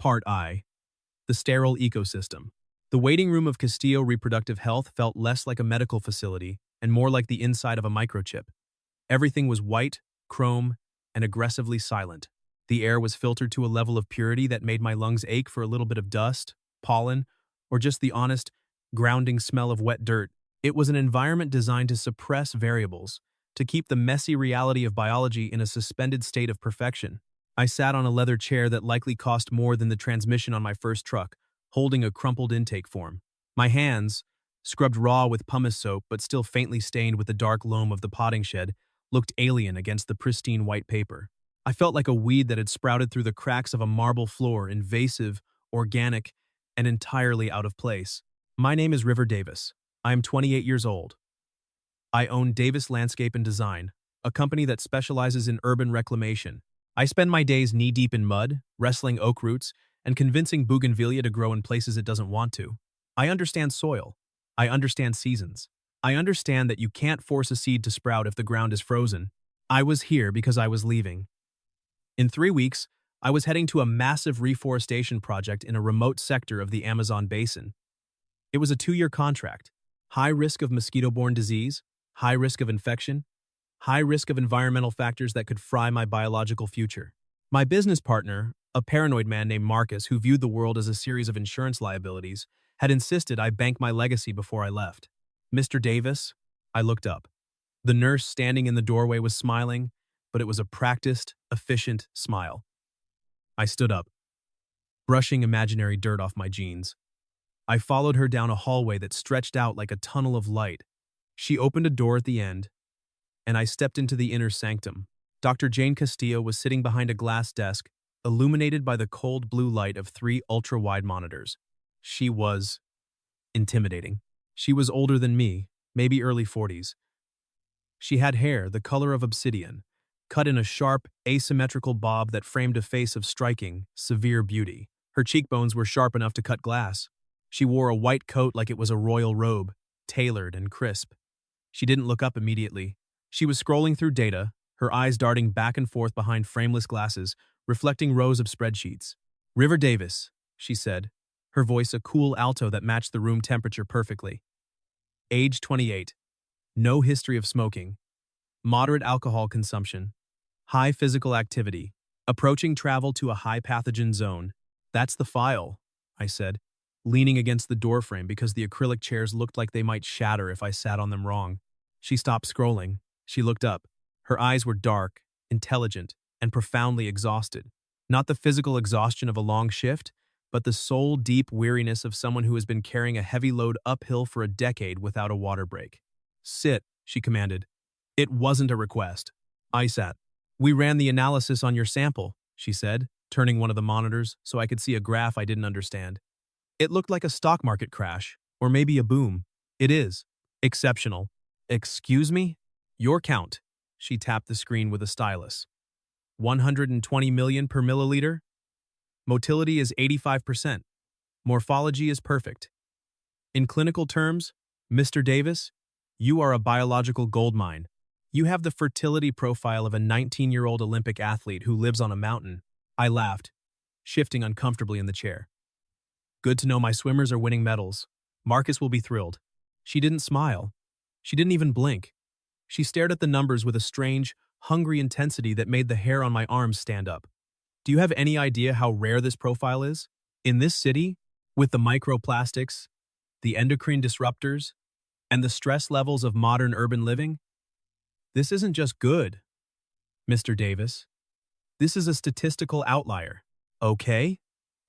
Part I. The sterile ecosystem. The waiting room of Castillo Reproductive Health felt less like a medical facility and more like the inside of a microchip. Everything was white, chrome, and aggressively silent. The air was filtered to a level of purity that made my lungs ache for a little bit of dust, pollen, or just the honest, grounding smell of wet dirt. It was an environment designed to suppress variables, to keep the messy reality of biology in a suspended state of perfection. I sat on a leather chair that likely cost more than the transmission on my first truck, holding a crumpled intake form. My hands, scrubbed raw with pumice soap but still faintly stained with the dark loam of the potting shed, looked alien against the pristine white paper. I felt like a weed that had sprouted through the cracks of a marble floor, invasive, organic, and entirely out of place. My name is River Davis. I am 28 years old. I own Davis Landscape and Design, a company that specializes in urban reclamation. I spend my days knee-deep in mud, wrestling oak roots, and convincing bougainvillea to grow in places it doesn't want to. I understand soil. I understand seasons. I understand that you can't force a seed to sprout if the ground is frozen. I was here because I was leaving. In 3 weeks, I was heading to a massive reforestation project in a remote sector of the Amazon basin. It was a 2-year contract. High risk of mosquito-borne disease, high risk of infection, high risk of environmental factors that could fry my biological future. My business partner, a paranoid man named Marcus who viewed the world as a series of insurance liabilities, had insisted I bank my legacy before I left. Mr. Davis, I looked up. The nurse standing in the doorway was smiling, but it was a practiced, efficient smile. I stood up, brushing imaginary dirt off my jeans. I followed her down a hallway that stretched out like a tunnel of light. She opened a door at the end, and I stepped into the inner sanctum. Dr. Jane Castillo was sitting behind a glass desk, illuminated by the cold blue light of 3 ultra-wide monitors. She was intimidating. She was older than me, maybe early 40s. She had hair the color of obsidian, cut in a sharp, asymmetrical bob that framed a face of striking, severe beauty. Her cheekbones were sharp enough to cut glass. She wore a white coat like it was a royal robe, tailored and crisp. She didn't look up immediately. She was scrolling through data, her eyes darting back and forth behind frameless glasses, reflecting rows of spreadsheets. "River Davis," she said, her voice a cool alto that matched the room temperature perfectly. Age 28. No history of smoking. Moderate alcohol consumption. High physical activity. Approaching travel to a high pathogen zone. "That's the file," I said, leaning against the doorframe because the acrylic chairs looked like they might shatter if I sat on them wrong. She stopped scrolling. She looked up. Her eyes were dark, intelligent, and profoundly exhausted. Not the physical exhaustion of a long shift, but the soul-deep weariness of someone who has been carrying a heavy load uphill for a decade without a water break. "Sit," she commanded. It wasn't a request. I sat. "We ran the analysis on your sample," she said, turning one of the monitors so I could see a graph I didn't understand. "It looked like a stock market crash, or maybe a boom. It is. Exceptional." "Excuse me?" "Your count." She tapped the screen with a stylus. 120 million per milliliter. Motility is 85%. Morphology is perfect. In clinical terms, Mr. Davis, you are a biological goldmine. You have the fertility profile of a 19-year-old Olympic athlete who lives on a mountain. I laughed, shifting uncomfortably in the chair. "Good to know my swimmers are winning medals. Marcus will be thrilled." She didn't smile. She didn't even blink. She stared at the numbers with a strange, hungry intensity that made the hair on my arms stand up. "Do you have any idea how rare this profile is? In this city, with the microplastics, the endocrine disruptors, and the stress levels of modern urban living? This isn't just good, Mr. Davis. This is a statistical outlier." "Okay,"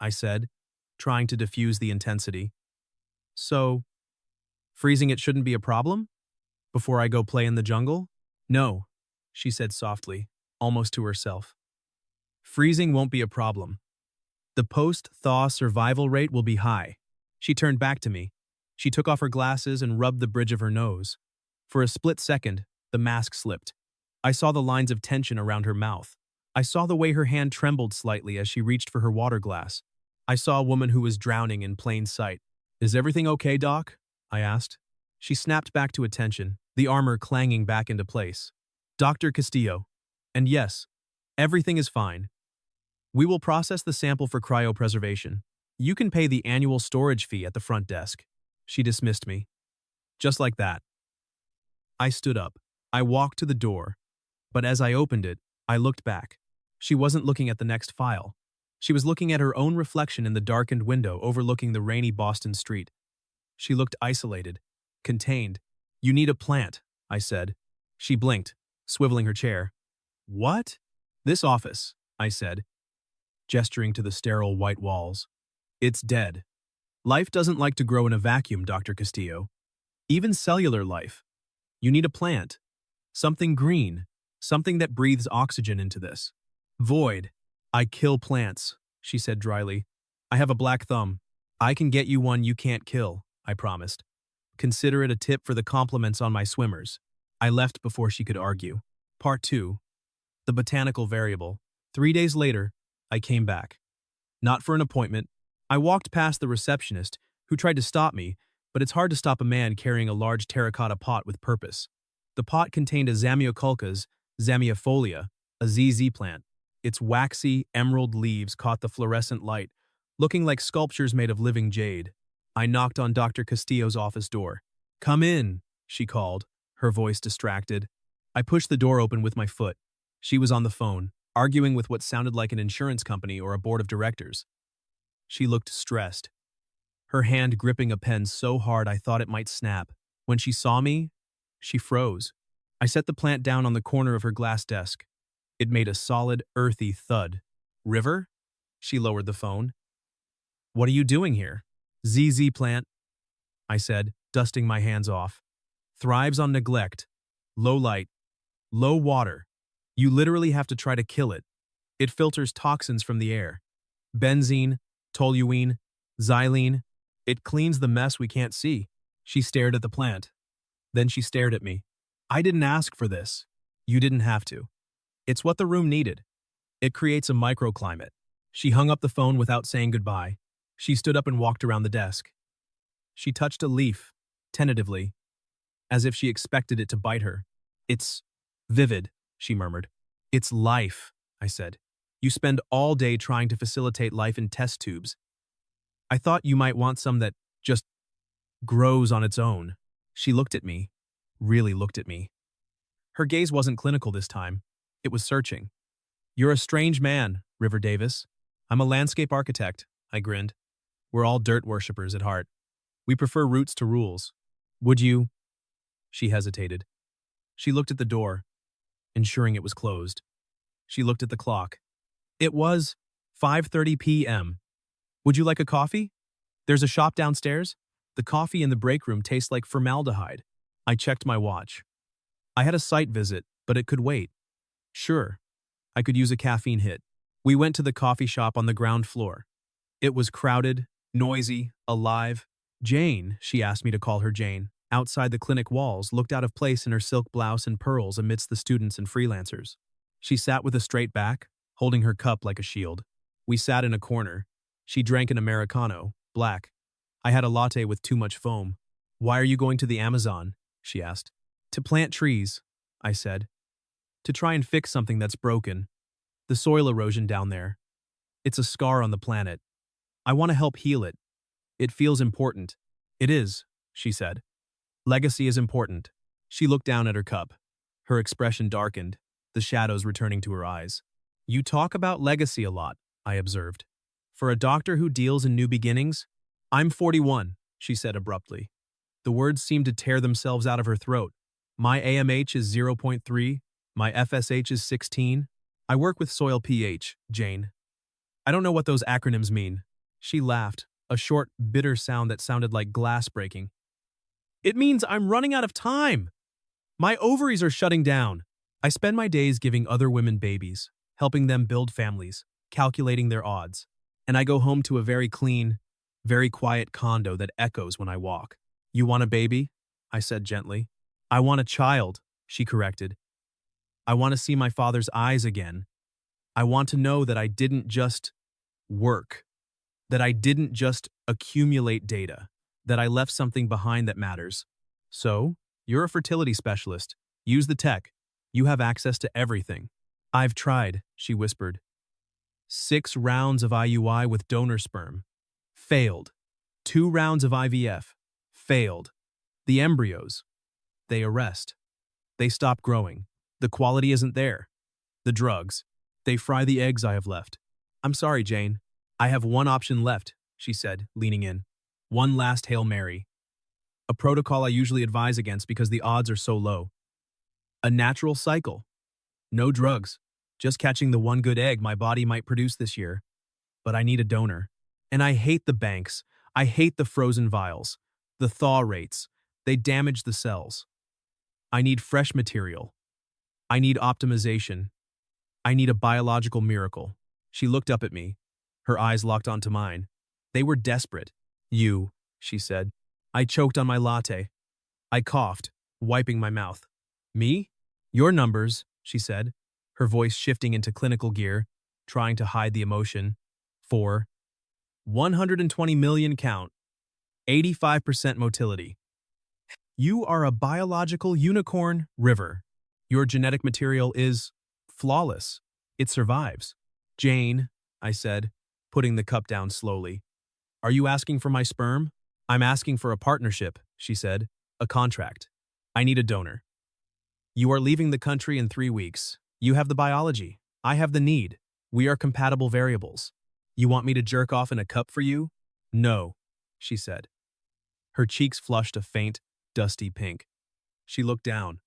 I said, trying to diffuse the intensity. "So, freezing it shouldn't be a problem? Before I go play in the jungle?" "No," she said softly, almost to herself. "Freezing won't be a problem. The post-thaw survival rate will be high." She turned back to me. She took off her glasses and rubbed the bridge of her nose. For a split second, the mask slipped. I saw the lines of tension around her mouth. I saw the way her hand trembled slightly as she reached for her water glass. I saw a woman who was drowning in plain sight. "Is everything okay, Doc?" I asked. She snapped back to attention, the armor clanging back into place. "Dr. Castillo. And yes, everything is fine. We will process the sample for cryopreservation. You can pay the annual storage fee at the front desk. She dismissed me. Just like that. I stood up. I walked to the door. But as I opened it, I looked back. She wasn't looking at the next file. She was looking at her own reflection in the darkened window overlooking the rainy Boston street. She looked isolated, contained. You need a plant, I said. She blinked, swiveling her chair. What? This office, I said, gesturing to the sterile white walls. It's dead. Life doesn't like to grow in a vacuum, Dr. Castillo. Even cellular life. You need a plant. Something green. Something that breathes oxygen into this. Void. I kill plants, she said dryly. I have a black thumb. I can get you one you can't kill, I promised. Consider it a tip for the compliments on my swimmers. I left before she could argue. Part 2. The botanical variable. 3 days later, I came back. Not for an appointment. I walked past the receptionist, who tried to stop me, but it's hard to stop a man carrying a large terracotta pot with purpose. The pot contained a Zamioculcas, Zamiifolia, a ZZ plant. Its waxy, emerald leaves caught the fluorescent light, looking like sculptures made of living jade. I knocked on Dr. Castillo's office door. Come in, she called, her voice distracted. I pushed the door open with my foot. She was on the phone, arguing with what sounded like an insurance company or a board of directors. She looked stressed, her hand gripping a pen so hard I thought it might snap. When she saw me, she froze. I set the plant down on the corner of her glass desk. It made a solid, earthy thud. River? She lowered the phone. What are you doing here? ZZ plant, I said, dusting my hands off. Thrives on neglect. Low light. Low water. You literally have to try to kill it. It filters toxins from the air. Benzene, toluene, xylene. It cleans the mess we can't see. She stared at the plant. Then she stared at me. I didn't ask for this. You didn't have to. It's what the room needed. It creates a microclimate. She hung up the phone without saying goodbye. She stood up and walked around the desk. She touched a leaf, tentatively, as if she expected it to bite her. It's vivid, she murmured. It's life, I said. You spend all day trying to facilitate life in test tubes. I thought you might want some that just grows on its own. She looked at me, really looked at me. Her gaze wasn't clinical this time. It was searching. You're a strange man, River Davis. I'm a landscape architect, I grinned. We're all dirt worshippers at heart. We prefer roots to rules. Would you? She hesitated. She looked at the door, ensuring it was closed. She looked at the clock. It was 5:30 p.m. Would you like a coffee? There's a shop downstairs. The coffee in the break room tastes like formaldehyde. I checked my watch. I had a site visit, but it could wait. Sure, I could use a caffeine hit. We went to the coffee shop on the ground floor. It was crowded, noisy, alive. Jane, she asked me to call her Jane, outside the clinic walls, looked out of place in her silk blouse and pearls amidst the students and freelancers. She sat with a straight back, holding her cup like a shield. We sat in a corner. She drank an Americano, black. I had a latte with too much foam. Why are you going to the Amazon? She asked. To plant trees, I said. To try and fix something that's broken. The soil erosion down there. It's a scar on the planet. I want to help heal it. It feels important. It is, she said. Legacy is important. She looked down at her cup. Her expression darkened, the shadows returning to her eyes. You talk about legacy a lot, I observed. For a doctor who deals in new beginnings? I'm 41, she said abruptly. The words seemed to tear themselves out of her throat. My AMH is 0.3. My FSH is 16. I work with soil pH, Jane. I don't know what those acronyms mean. She laughed, a short, bitter sound that sounded like glass breaking. It means I'm running out of time. My ovaries are shutting down. I spend my days giving other women babies, helping them build families, calculating their odds. And I go home to a very clean, very quiet condo that echoes when I walk. You want a baby? I said gently. I want a child, she corrected. I want to see my father's eyes again. I want to know that I didn't just work, that I didn't just accumulate data, that I left something behind that matters. So, you're a fertility specialist. Use the tech. You have access to everything. I've tried, she whispered. 6 rounds of IUI with donor sperm. Failed. 2 rounds of IVF. Failed. The embryos. They arrest. They stop growing. The quality isn't there. The drugs. They fry the eggs I have left. I'm sorry, Jane. I have one option left, she said, leaning in. One last Hail Mary. A protocol I usually advise against because the odds are so low. A natural cycle. No drugs. Just catching the one good egg my body might produce this year. But I need a donor. And I hate the banks. I hate the frozen vials. The thaw rates. They damage the cells. I need fresh material. I need optimization. I need a biological miracle. She looked up at me. Her eyes locked onto mine. They were desperate. You, she said. I choked on my latte. I coughed, wiping my mouth. Me? Your numbers, she said, her voice shifting into clinical gear, trying to hide the emotion. 4. 120 million count. 85% motility. You are a biological unicorn, River. Your genetic material is flawless. It survives. Jane, I said, putting the cup down slowly. Are you asking for my sperm? I'm asking for a partnership, she said. A contract. I need a donor. You are leaving the country in 3 weeks. You have the biology. I have the need. We are compatible variables. You want me to jerk off in a cup for you? No, she said. Her cheeks flushed a faint, dusty pink. She looked down.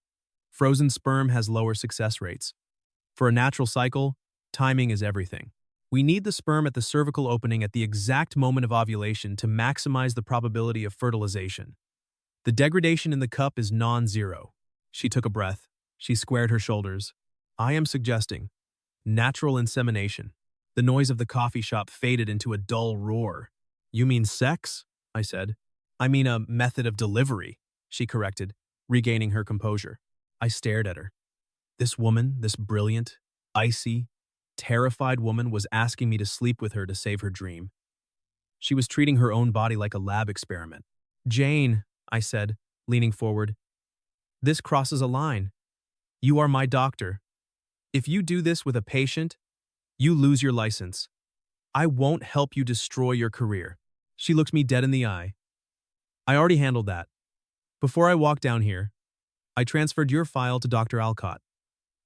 Frozen sperm has lower success rates. For a natural cycle, timing is everything. We need the sperm at the cervical opening at the exact moment of ovulation to maximize the probability of fertilization. The degradation in the cup is non-zero. She took a breath. She squared her shoulders. I am suggesting natural insemination. The noise of the coffee shop faded into a dull roar. You mean sex? I said. I mean a method of delivery, she corrected, regaining her composure. I stared at her. This woman, this brilliant, icy, terrified woman was asking me to sleep with her to save her dream. She was treating her own body like a lab experiment. Jane, I said, leaning forward, this crosses a line. You are my doctor. If you do this with a patient, you lose your license. I won't help you destroy your career. She looked me dead in the eye. I already handled that. Before I walked down here, I transferred your file to Dr. Alcott.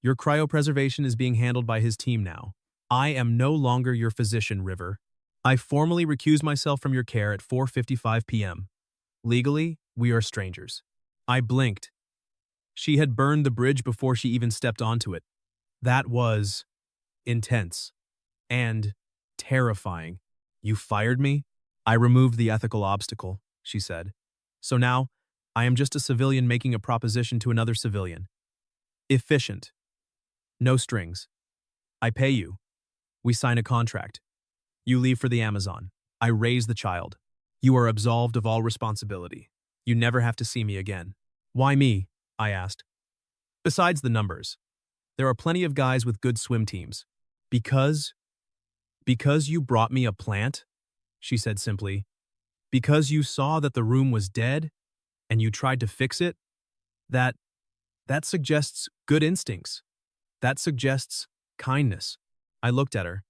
Your cryopreservation is being handled by his team now. I am no longer your physician, River. I formally recuse myself from your care at 4:55 p.m. Legally, we are strangers. I blinked. She had burned the bridge before she even stepped onto it. That was intense and terrifying. You fired me? I removed the ethical obstacle, she said. So now, I am just a civilian making a proposition to another civilian. Efficient. No strings. I pay you. We sign a contract. You leave for the Amazon. I raise the child. You are absolved of all responsibility. You never have to see me again. Why me? I asked. Besides the numbers, there are plenty of guys with good swim teams. Because you brought me a plant? She said simply. Because you saw that the room was dead and you tried to fix it? That suggests good instincts. That suggests kindness. I looked at her.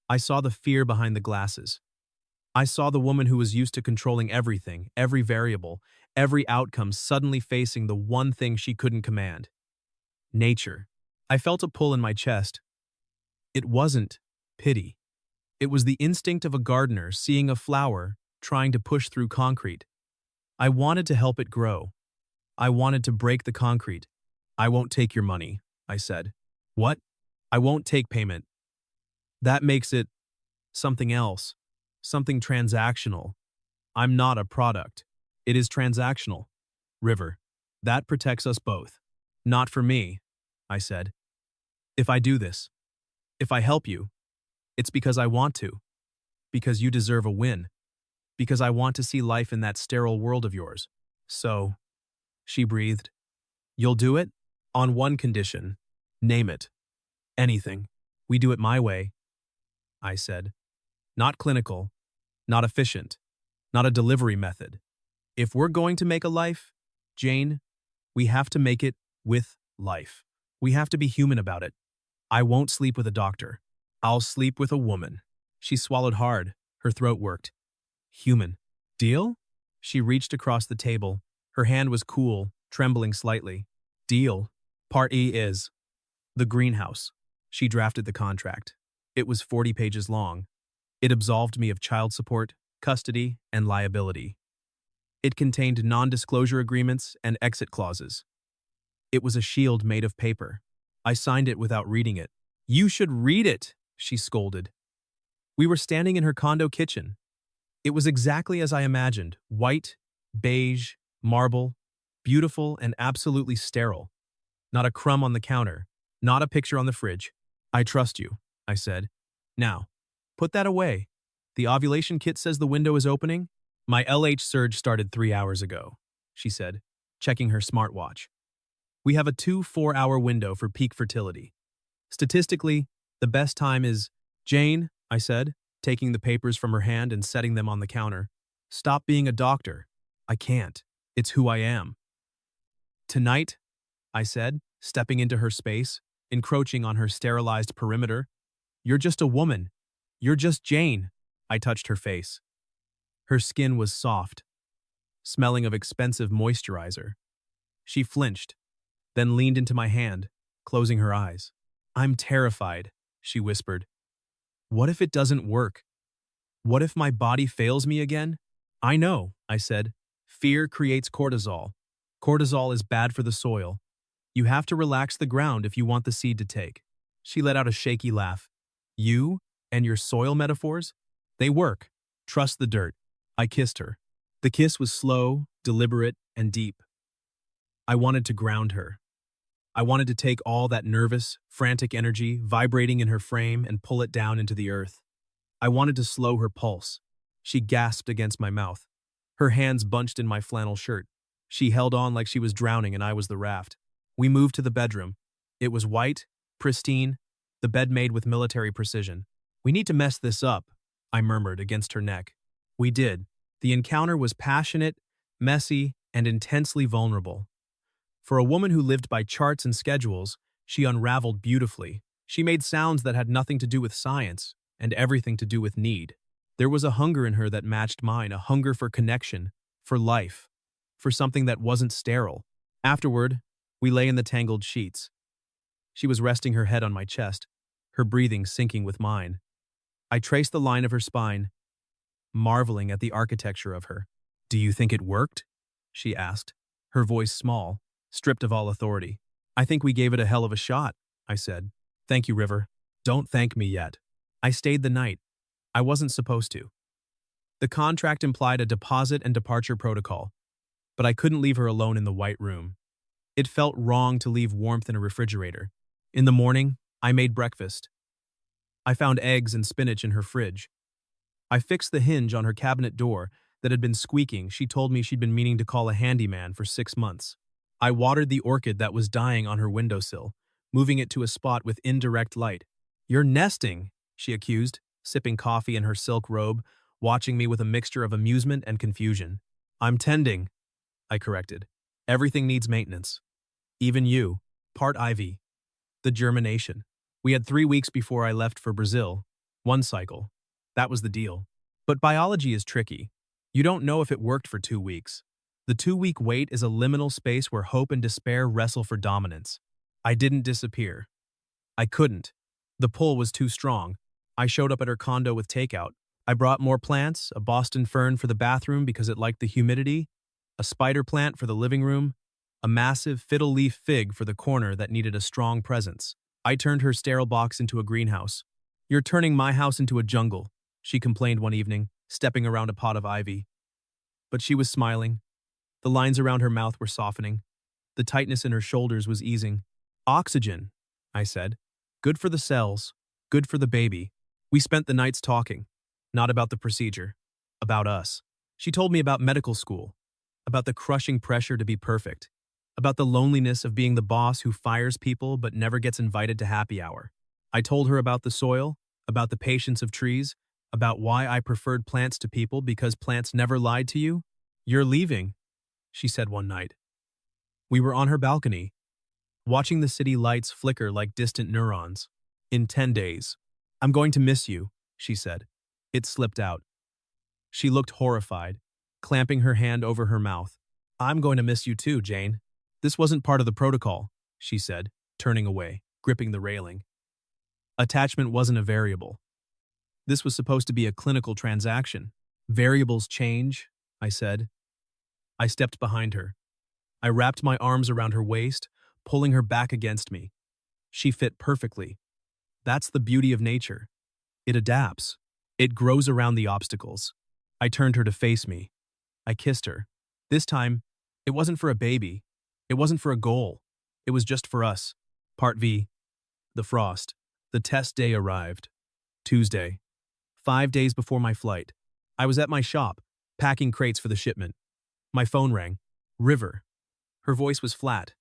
I saw the fear behind the glasses. I saw the woman who was used to controlling everything, every variable, every outcome suddenly facing the one thing she couldn't command. Nature. I felt a pull in my chest. It wasn't pity. It was the instinct of a gardener seeing a flower, trying to push through concrete. I wanted to help it grow. I wanted to break the concrete. I won't take your money, I said. What? I won't take payment. That makes it something else, something transactional. I'm not a product. It is transactional. River. That protects us both. Not for me, I said. If I do this, if I help you, it's because I want to. Because you deserve a win. Because I want to see life in that sterile world of yours. So, she breathed. You'll do it? On one condition. Name it. Anything. We do it my way, I said. Not clinical, not efficient, not a delivery method. If we're going to make a life, Jane, we have to make it with life. We have to be human about it. I won't sleep with a doctor. I'll sleep with a woman. She swallowed hard. Her throat worked. Human. Deal? She reached across the table. Her hand was cool, trembling slightly. Deal. Part E is the greenhouse. She drafted the contract. It was 40 pages long. It absolved me of child support, custody, and liability. It contained non-disclosure agreements and exit clauses. It was a shield made of paper. I signed it without reading it. You should read it, she scolded. We were standing in her condo kitchen. It was exactly as I imagined, white, beige, marble, beautiful and absolutely sterile. Not a crumb on the counter, not a picture on the fridge. I trust you, I said. Now, put that away. The ovulation kit says the window is opening. My LH surge started 3 hours ago, she said, checking her smartwatch. We have a 2-4-hour window for peak fertility. Statistically, the best time is… Jane, I said, taking the papers from her hand and setting them on the counter. Stop being a doctor. I can't. It's who I am. Tonight, I said, stepping into her space, encroaching on her sterilized perimeter. You're just a woman. You're just Jane. I touched her face. Her skin was soft, smelling of expensive moisturizer. She flinched, then leaned into my hand, closing her eyes. I'm terrified, she whispered. What if it doesn't work? What if my body fails me again? I know, I said. Fear creates cortisol. Cortisol is bad for the soil. You have to relax the ground if you want the seed to take. She let out a shaky laugh. You and your soil metaphors? They work. Trust the dirt. I kissed her. The kiss was slow, deliberate, and deep. I wanted to ground her. I wanted to take all that nervous, frantic energy vibrating in her frame and pull it down into the earth. I wanted to slow her pulse. She gasped against my mouth. Her hands bunched in my flannel shirt. She held on like she was drowning and I was the raft. We moved to the bedroom. It was white, pristine, the bed made with military precision. We need to mess this up, I murmured against her neck. We did. The encounter was passionate, messy, and intensely vulnerable. For a woman who lived by charts and schedules, she unraveled beautifully. She made sounds that had nothing to do with science and everything to do with need. There was a hunger in her that matched mine, a hunger for connection, for life, for something that wasn't sterile. Afterward, we lay in the tangled sheets. She was resting her head on my chest, her breathing syncing with mine. I traced the line of her spine, marveling at the architecture of her. Do you think it worked? She asked, her voice small, stripped of all authority. I think we gave it a hell of a shot, I said. Thank you, River. Don't thank me yet. I stayed the night. I wasn't supposed to. The contract implied a deposit and departure protocol, but I couldn't leave her alone in the white room. It felt wrong to leave warmth in a refrigerator. In the morning, I made breakfast. I found eggs and spinach in her fridge. I fixed the hinge on her cabinet door that had been squeaking. She told me she'd been meaning to call a handyman for 6 months. I watered the orchid that was dying on her windowsill, moving it to a spot with indirect light. You're nesting, she accused, sipping coffee in her silk robe, watching me with a mixture of amusement and confusion. I'm tending, I corrected. Everything needs maintenance. Even you. Part IV. The germination. We had 3 weeks before I left for Brazil. 1 cycle. That was the deal. But biology is tricky. You don't know if it worked for 2 weeks. The 2-week wait is a liminal space where hope and despair wrestle for dominance. I didn't disappear. I couldn't. The pull was too strong. I showed up at her condo with takeout. I brought more plants, a Boston fern for the bathroom because it liked the humidity, a spider plant for the living room, a massive fiddle-leaf fig for the corner that needed a strong presence. I turned her sterile box into a greenhouse. You're turning my house into a jungle, she complained one evening, stepping around a pot of ivy. But she was smiling. The lines around her mouth were softening. The tightness in her shoulders was easing. Oxygen, I said. Good for the cells. Good for the baby. We spent the nights talking. Not about the procedure. About us. She told me about medical school. About the crushing pressure to be perfect. About the loneliness of being the boss who fires people but never gets invited to happy hour. I told her about the soil, about the patience of trees, about why I preferred plants to people because plants never lied to you. You're leaving, she said one night. We were on her balcony, watching the city lights flicker like distant neurons. In 10 days. I'm going to miss you, she said. It slipped out. She looked horrified, clamping her hand over her mouth. I'm going to miss you too, Jane. This wasn't part of the protocol, she said, turning away, gripping the railing. Attachment wasn't a variable. This was supposed to be a clinical transaction. Variables change, I said. I stepped behind her. I wrapped my arms around her waist, pulling her back against me. She fit perfectly. That's the beauty of nature. It adapts. It grows around the obstacles. I turned her to face me. I kissed her. This time, it wasn't for a baby. It wasn't for a goal. It was just for us. Part V. The frost. The test day arrived. Tuesday. 5 days before my flight. I was at my shop, packing crates for the shipment. My phone rang. River. Her voice was flat.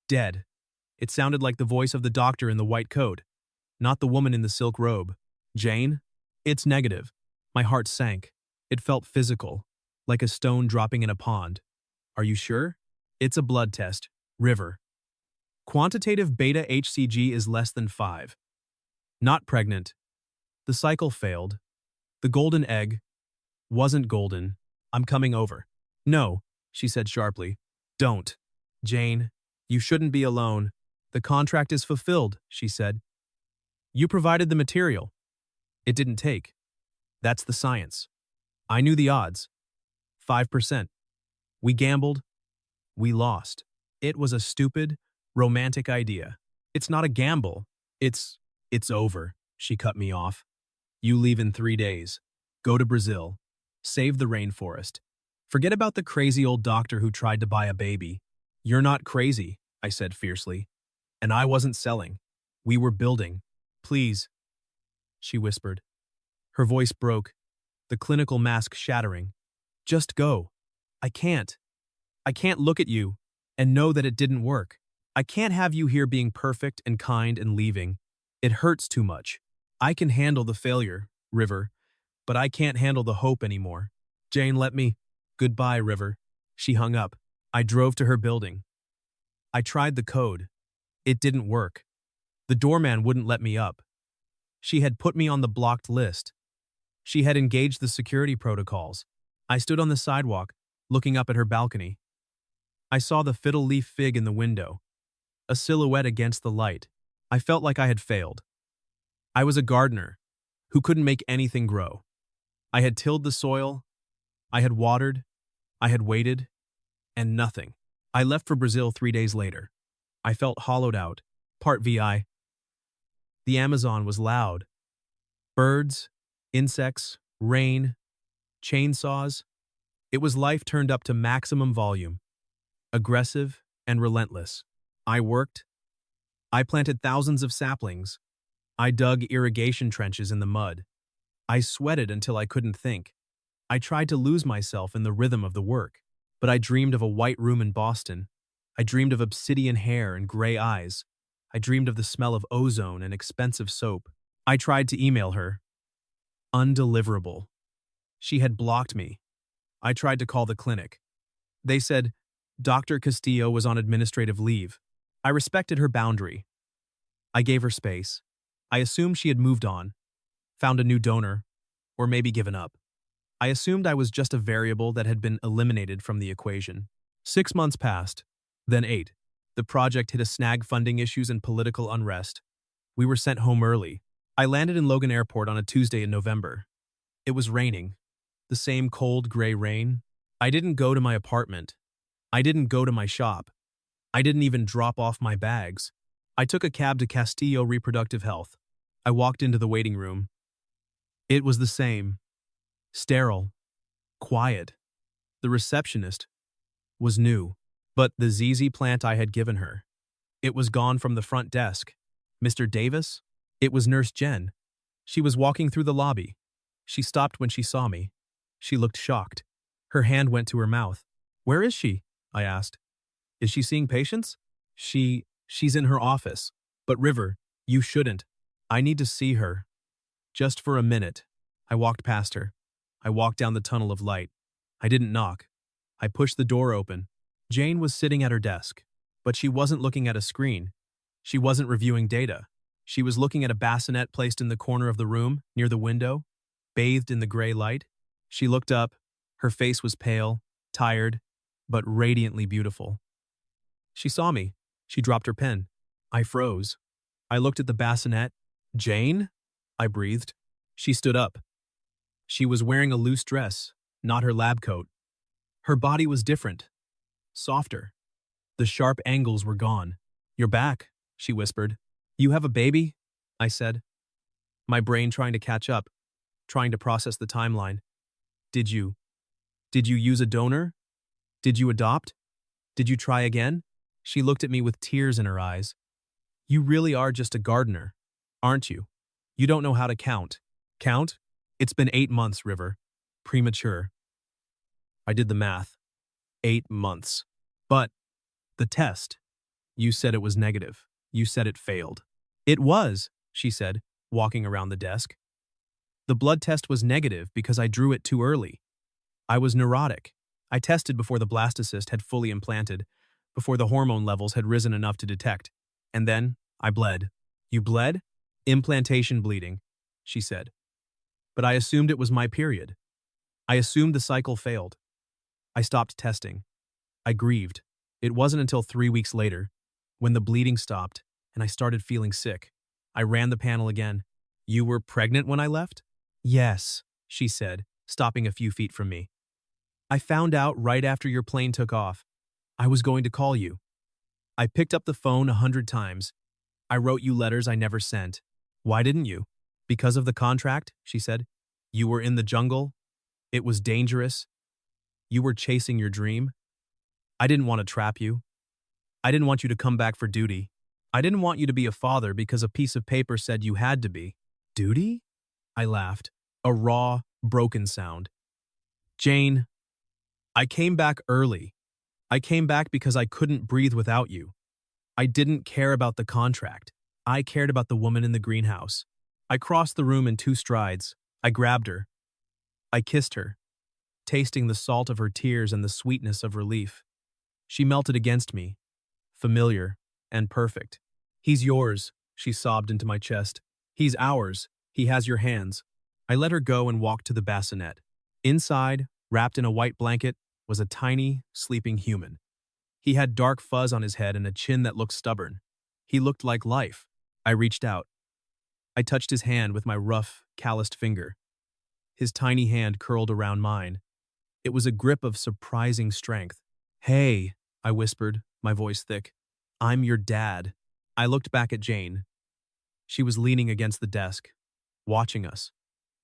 Dead. It sounded like the voice of the doctor in the white coat, not the woman in the silk robe. Jane? It's negative. My heart sank. It felt physical, like a stone dropping in a pond. Are you sure? It's a blood test. River. Quantitative beta HCG is less than 5. Not pregnant. The cycle failed. The golden egg wasn't golden. I'm coming over. No, she said sharply. Don't. Jane, you shouldn't be alone. The contract is fulfilled, she said. You provided the material. It didn't take. That's the science. I knew the odds. 5%. We gambled. We lost. It was a stupid, romantic idea. It's not a gamble. It's over. She cut me off. You leave in 3 days. Go to Brazil. Save the rainforest. Forget about the crazy old doctor who tried to buy a baby. You're not crazy, I said fiercely. And I wasn't selling. We were building. Please, she whispered. Her voice broke, the clinical mask shattering. Just go. I can't. I can't look at you and know that it didn't work. I can't have you here being perfect and kind and leaving. It hurts too much. I can handle the failure, River, but I can't handle the hope anymore. Jane, let me. Goodbye, River. She hung up. I drove to her building. I tried the code. It didn't work. The doorman wouldn't let me up. She had put me on the blocked list. She had engaged the security protocols. I stood on the sidewalk, looking up at her balcony. I saw the fiddle leaf fig in the window, a silhouette against the light. I felt like I had failed. I was a gardener who couldn't make anything grow. I had tilled the soil, I had watered, I had waited, and nothing. I left for Brazil 3 days later. I felt hollowed out. Part VI. The Amazon was loud. Birds, insects, rain, chainsaws. It was life turned up to maximum volume. Aggressive and relentless. I worked. I planted thousands of saplings. I dug irrigation trenches in the mud. I sweated until I couldn't think. I tried to lose myself in the rhythm of the work, but I dreamed of a white room in Boston. I dreamed of obsidian hair and gray eyes. I dreamed of the smell of ozone and expensive soap. I tried to email her. Undeliverable. She had blocked me. I tried to call the clinic. They said Dr. Castillo was on administrative leave. I respected her boundary. I gave her space. I assumed she had moved on, found a new donor, or maybe given up. I assumed I was just a variable that had been eliminated from the equation. 6 months passed, then 8. The project hit a snag funding issues and political unrest. We were sent home early. I landed in Logan Airport on a Tuesday in November. It was raining. The same cold, gray rain. I didn't go to my apartment. I didn't go to my shop. I didn't even drop off my bags. I took a cab to Castillo Reproductive Health. I walked into the waiting room. It was the same. Sterile. Quiet. The receptionist was new, but the ZZ plant I had given her. It was gone from the front desk. Mr. Davis? It was Nurse Jen. She was walking through the lobby. She stopped when she saw me. She looked shocked. Her hand went to her mouth. Where is she? I asked. Is she seeing patients? She's in her office. But River, you shouldn't. I need to see her. Just for a minute. I walked past her. I walked down the tunnel of light. I didn't knock. I pushed the door open. Jane was sitting at her desk, but she wasn't looking at a screen. She wasn't reviewing data. She was looking at a bassinet placed in the corner of the room, near the window, bathed in the gray light. She looked up. Her face was pale, tired, but radiantly beautiful. She saw me. She dropped her pen. I froze. I looked at the bassinet. "Jane?" I breathed. She stood up. She was wearing a loose dress, not her lab coat. Her body was different, softer. The sharp angles were gone. "You're back," she whispered. "You have a baby?" I said, my brain trying to catch up, trying to process the timeline. Did you use a donor? Did you adopt? Did you try again?" She looked at me with tears in her eyes. "You really are just a gardener, aren't you? You don't know how to count." "Count? It's been 8 months, River. Premature." I did the math. 8 months. "But the test. You said it was negative. You said it failed." "It was," she said, walking around the desk. "The blood test was negative because I drew it too early. I was neurotic. I tested before the blastocyst had fully implanted, before the hormone levels had risen enough to detect. And then I bled." "You bled?" "Implantation bleeding," she said. "But I assumed it was my period. I assumed the cycle failed. I stopped testing. I grieved. It wasn't until 3 weeks later, when the bleeding stopped and I started feeling sick. I ran the panel again." "You were pregnant when I left?" "Yes," she said, stopping a few feet from me. "I found out right after your plane took off. I was going to call you. I picked up the phone 100 times. I wrote you letters I never sent." "Why didn't you?" "Because of the contract," she said. "You were in the jungle. It was dangerous. You were chasing your dream. I didn't want to trap you. I didn't want you to come back for duty. I didn't want you to be a father because a piece of paper said you had to be." "Duty?" I laughed, a raw, broken sound. "Jane, I came back early. I came back because I couldn't breathe without you. I didn't care about the contract. I cared about the woman in the greenhouse." I crossed the room in 2 strides. I grabbed her. I kissed her, tasting the salt of her tears and the sweetness of relief. She melted against me, familiar and perfect. "He's yours," she sobbed into my chest. "He's ours. He has your hands." I let her go and walked to the bassinet. Inside, wrapped in a white blanket, was a tiny, sleeping human. He had dark fuzz on his head and a chin that looked stubborn. He looked like life. I reached out. I touched his hand with my rough, calloused finger. His tiny hand curled around mine. It was a grip of surprising strength. "Hey," I whispered, my voice thick. "I'm your dad." I looked back at Jane. She was leaning against the desk, watching us.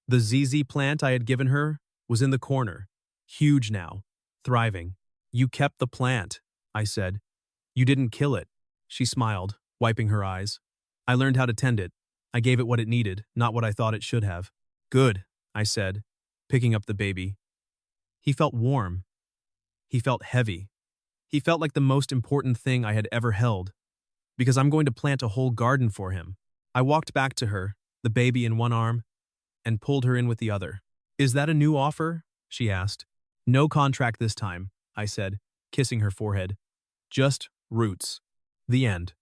The ZZ plant I had given her was in the corner, huge now, thriving. "You kept the plant," I said. "You didn't kill it." She smiled, wiping her eyes. "I learned how to tend it. I gave it what it needed, not what I thought it should have." "Good," I said, picking up the baby. He felt warm. He felt heavy. He felt like the most important thing I had ever held, because I'm going to plant a whole garden for him. I walked back to her, the baby in one arm, and pulled her in with the other. "Is that a new offer?" she asked. "No contract this time," I said, kissing her forehead. "Just roots." The end.